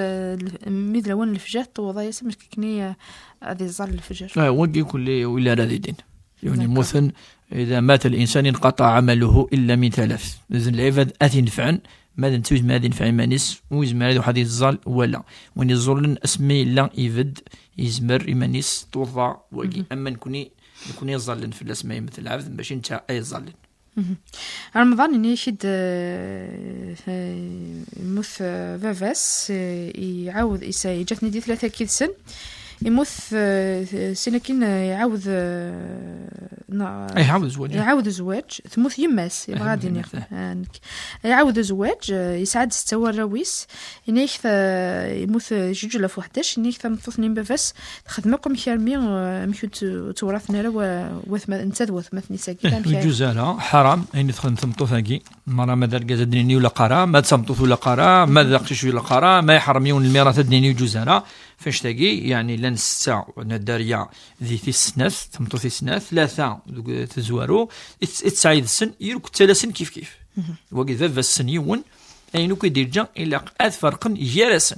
مثل وين الفجر توضايس مش كني هذه الظل الفجر وقي كل ولا رادين يعني مثلا إذا مات الإنسان انقطع عمله إلا من 3 إذن العباد أتنفعن ماذا نتوز ماذا ينفع مانيس ويزمر هذا حديث الظل ولا وين يزورن اسمي لا يفد يزمر إيمانيس توضع وقي أما نكوني يظلن في الأسماء مثل العبد باش انت أي ظلن رمضان إني يشد موث فافاس يعاود جاتني دي 3 كيسن يموث سنكين يعاود زواج ثموث يماس غادي يعاود زواج يسعد ستوى الرويس ينيخ يموث جوج في 11 ينيخ مطوثني بفاس خدمكم كرمي مشو تورثنا له وثما نتاد وثمثني ساكي جوزالا حرام اني تخدم تمطوثاكي مرة ما دار قازدني ولا قرا ما تمطوث ولا قرا ما ذاقش ولا قرا ما يحرميون الميراث دنيني جوزالا فاش تاقي يعني لان 6 نداريا ذي في السناث تمطو في السناث 3 تزوارو تسعيد السن يروك 3 كيف وقت ذا السن يون اينو كيدير جا الا قاد فرقا جالسا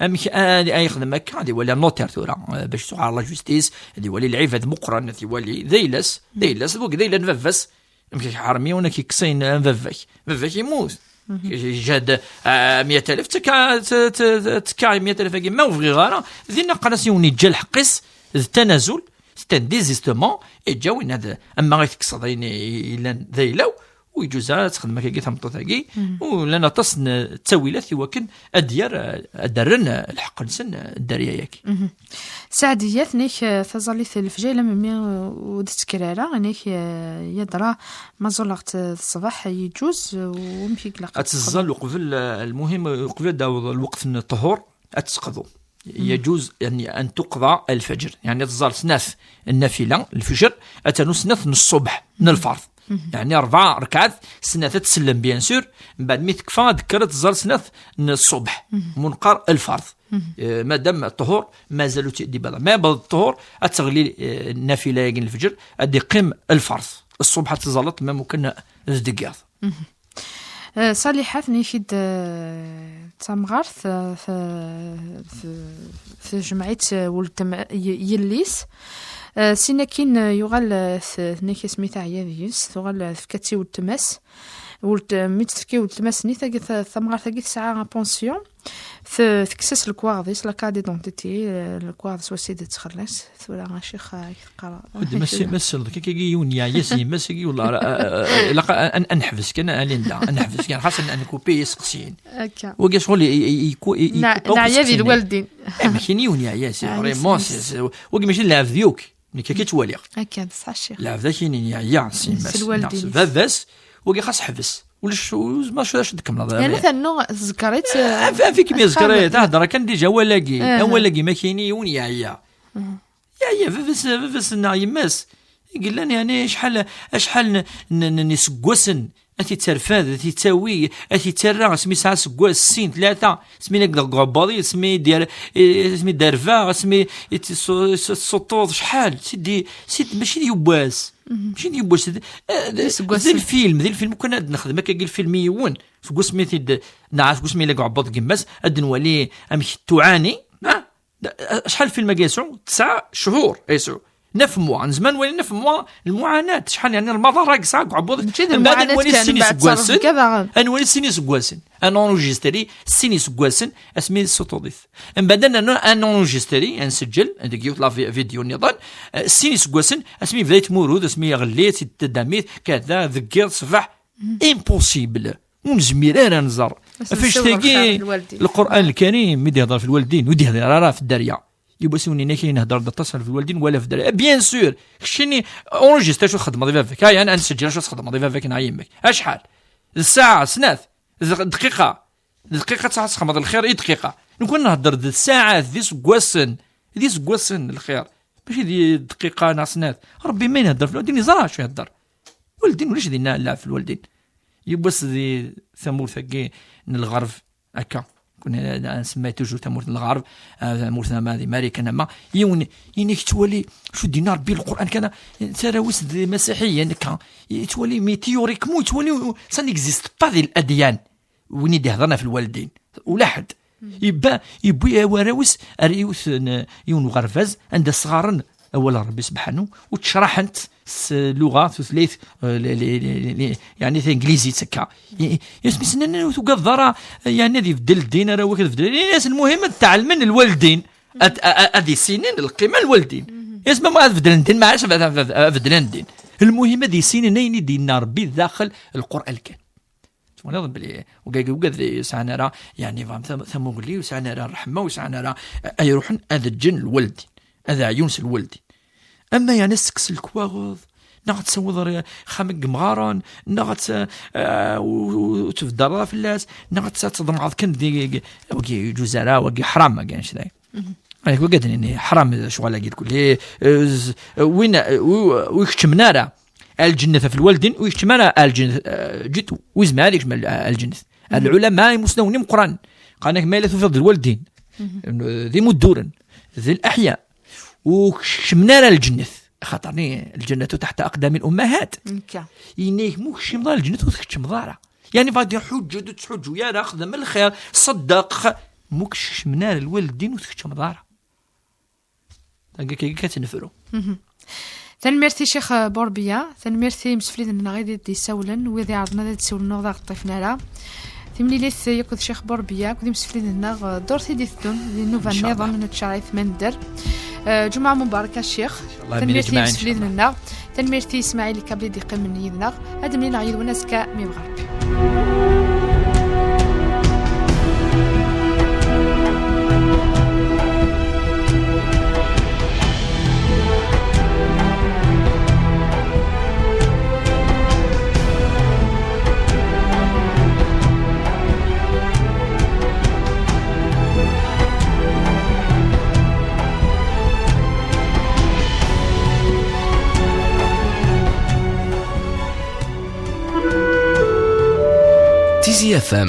ام اي خدمه كادي ولا نوتير ثورا باش تعرض لا جوستيس هذه ولي العفاد مقرن هذه ولي ذيلس وقت ذيلا نففس يمكن حرمي وانا كيكسين فافاك يموت جاد 100,000 تكا 100,000 ما وفغي غارة ذينا قناسيوني جا الحقيس التنازل ستان ديزيستمون جاوين هذا اما غيتكسضين الى ذيلاو ويجوزها تخدم كي تمطوطاكي ولنا تصن التاويلات يوكن اديار درن الحق نسن الداريه ياك سعديات نيك تظلي في الفجاله ممي ودتكراره نيك يدرا ما زلقت الصباح يجوز ومشي كلا تزل قبل المهم قبل داو الوقت الطهور اتسقضوا يجوز يعني ان تقضى الفجر يعني تزال سناث النافله الفجر اتنو سناث الصبح من الفرض يعني 4 ركعات سنة تسلم بيان سور من بعد مي تكفى ذكرت زر سنة الصبح منقر الفرض مادام الطهور ما زالوا تأدي بعض ما بعد الطهور أتغلي النافلة يجن الفجر أدي قم الفرض الصبح تزلط ما ممكن الدقيق صالحات نيشد تمغارث في جمعية ولد يليس سيناكين يغال نيكي سميتها عياذيس تغال فكاتي والتماس ولد ميتفكي والتماس نيتا ثمغار ثقي ساعة بونسيون في كساس الكوارديس لا كادي دونتيتي الكوارديس وسيدة تخلص ثورا شيخ يقرا مسل كي يونيا يسي مسكي والله لا انحبس كان ليندا انحبس كان خاص ان كوبي يسقسين وكي شغل نعيا الوالدين ماشي يونيا ياسي فريمون وكي ماشي نلعب ذيوك ملي كتولي هكا صح الشيخ لا ذاك يا سي الوالدين فاس وكي خاص حبس ولا ما شاش تكمل يعني مثلا ذكرت في كميه ذكريات تهضر كان ديجا ولاقي ما كاينين يا فاس يماس قال لنا يعني شحال نسقوسن أتي ترفاد أتي تساوي أتي ترى سمي ساعة سقواس سين 3 سمي نقدر غباضي سمي دارفا سمي سطوط شحال سيدي ماشي يبواس ذي الفيلم كنا نخدم كاع الفيلم يون سقوا سميتي نعرف سمي لا غباض كماس ادنولي امشي تعاني شحال الفيلم كيسعو 9 شهور يسعو 9 موا عن زمان ولا 9 موا المعاناه شحال يعني المضار راك ساعه عبود بعد نولي السيني سكواسن انولي السيني سكواسن ان اونجستري السيني سكواسن اسمي السطوديث من بعد ان اونجستري نسجل عندك يطلع في فيديو نضال السيني سكواسن اسمي بدايه مورود اسمي غليت تداميت كذا ذكر صفح امبوسيبل ونزمير انا نزر فاش تلاقي القران الكريم مدي يهضر في الوالدين ودي يهضر في الدريه يبسوني ناكي نهضر تصل في الوالدين ولا في الدراري بيان سور خشيني اونجستر شو خدمه ضيفك هاي انا نسجل شو خدمه ضيفك نعيمك اشحال الساعه سناث دقيقه تخدم الخير دقيقه نكون نهضر الساعات ذي سكواسن الخير ماشي دي دقيقه ناس ربي ما ينهضر في الوالدين يزرع شو يهضر والدين ولاش دينا لا في الوالدين يبس ذي ثمور ثقي من الغرب هكا كنا نسميه توجو تمورت الغرب مورتنا ما امريكا ما يونيك تولي شو دينا ربي القران كان تراوس مسيحيا كان تولي ميتيوريك مو تولي سان اكزيست با ذي الاديان وين يهضرنا في الوالدين ولا حد يبي وراوس اريوث يون غرفاز عند الصغارن اولا ربي سبحانه وتشرحنت اللغه ثلاث يعني في انجليزي تسكا يسمي سنن وتقدر يعني هذه بدل الدين راه واخد بدل الناس المهم تعلم من الوالدين هذه سنين القيمه الوالدين يسمى ما بدل الدين ما عادش بدل الدين المهم هذه سنين نين دينا ربي داخل القران الكريم ونظن بلي وقال ساعنا راه يعني فهم ثمو لي وساعنا راه الرحمه وساعنا راه يروحن هذا الجن الوالدين هذا عيونس الوالدين اما يعني سكس الكواغوض نغت تسوض خامق مغارن نغت وتفدر في الناس نغت تضمعض كن دي وكي جزارة وكي حرام ما كانش ذاك هيك وقدني حرام شغل قلت كل وين ويكتمنا راه الجنة في الوالدين ويكتمنا الجنة جيت وزما هذيك الجنة العلماء المسلمين من القرآن قالك ما لا تفضل الوالدين ذي مدورن ذي الأحياء وكشمنا الجنة خاطرني الجنة تحت أقدام الأمهات ينيك موكش مضار الجنة وتكش مضارة يعني فادي حجة تحج يا راه خدم الخير صدق موكش منار الوالدين وتكش مضارة كي كتنفروا تنميرتي شيخ بوربيا، تنميرتي مسفليدنا غير دي ساولن وذي عرضنا ذي تسولنا وذا طيفنا لا ثمني ليث ياكل شيخ بوربيا كودي مسفليدنا دورتي دي ثدون دي نوفا النظام نتشاريث مندر. جمعة مباركة الشيخ. تنميرتي مسفليدنا، تنميرتي اسماعيل كابلي دي قيم من يدنا هذا منين عيد وناس كا مي بغربي. TZFM